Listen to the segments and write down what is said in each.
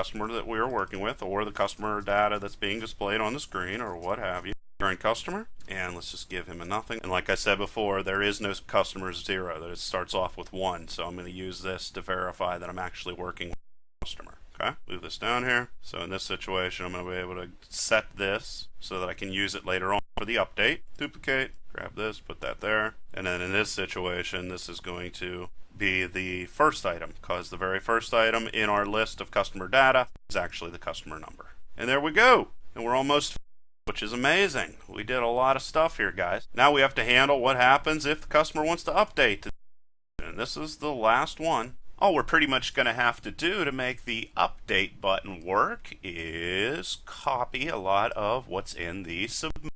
customer that we are working with, or the customer data that's being displayed on the screen, or what have you. Current customer, and let's just give him a nothing. And like I said before, there is no customer 0. That it starts off with 1. So I'm going to use this to verify that I'm actually working with a customer. Okay, move this down here. So in this situation, I'm going to be able to set this so that I can use it later on for the update. Duplicate, grab this, put that there. And then in this situation, this is going to be the first item, because the very first item in our list of customer data is actually the customer number. And there we go. And we're almost, which is amazing. We did a lot of stuff here, guys. Now we have to handle what happens if the customer wants to update. And this is the last one. All we're pretty much going to have to do to make the update button work is copy a lot of what's in the submit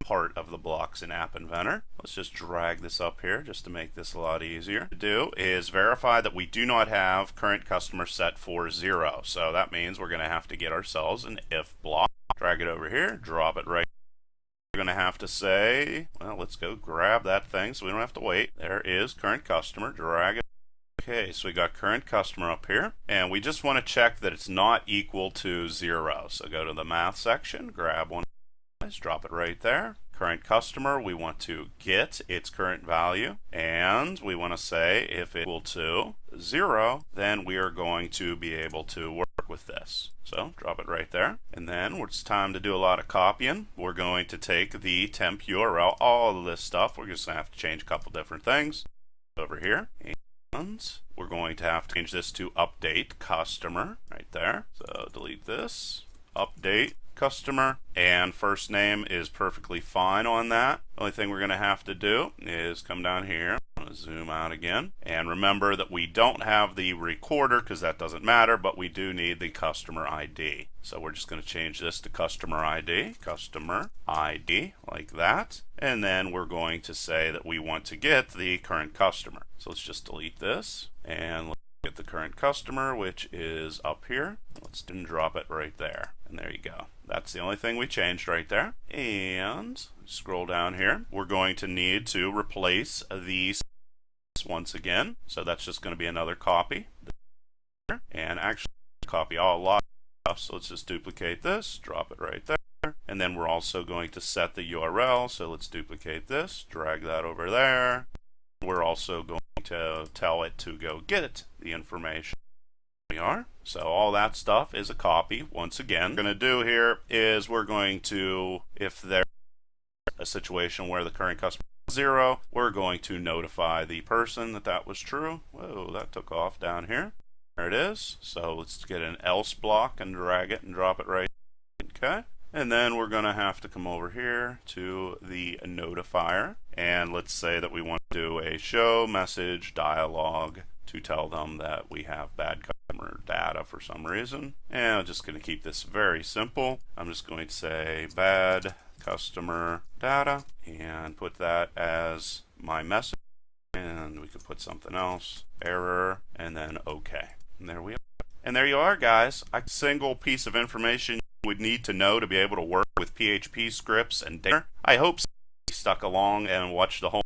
part of the blocks in App Inventor. Let's just drag this up here just to make this a lot easier. To do is verify that we do not have current customer set for 0. So that means we're going to have to get ourselves an if block. Drag it over here, drop it right. We're going to have to say, well, let's go grab that thing so we don't have to wait. There is current customer. Drag it. Okay, so we got current customer up here, and we just want to check that it's not equal to 0. So go to the math section, grab one, drop it right there. Current customer, we want to get its current value, and we want to say if it's equal to 0, then we are going to be able to work with this. So drop it right there, and then it's time to do a lot of copying. We're going to take the temp URL, all of this stuff. We're just going to have to change a couple different things over here. And we're going to have to change this to update customer right there. So delete this, update customer, and first name is perfectly fine on that. The only thing we're going to have to do is come down here. I'm going to zoom out again, and remember that we don't have the recorder because that doesn't matter, but we do need the customer ID. So we're just going to change this to customer ID, like that, and then we're going to say that we want to get the current customer. So let's just delete this and let's get the current customer, which is up here. Let's drop it right there, and there you go. That's the only thing we changed right there. And scroll down here. We're going to need to replace these once again. So that's just going to be another copy. And actually copy a lot of stuff. So let's just duplicate this, drop it right there. And then we're also going to set the URL. So let's duplicate this, drag that over there. We're also going to tell it to go get it, the information. We are. So all that stuff is a copy. Once again, what we're going to do here is we're going to, if there's a situation where the current customer is 0, we're going to notify the person that that was true. Whoa, that took off down here. There it is. So let's get an else block and drag it and drop it right. Okay. And then we're going to have to come over here to the notifier, and let's say that we want to do a show message dialog to tell them that we have bad customer data for some reason. And I'm just going to keep this very simple. I'm just going to say bad customer data and put that as my message, and we could put something else, error, and then OK. And there we are. And there you are, guys. A single piece of information you would need to know to be able to work with PHP scripts and data. I hope you stuck along and watched the whole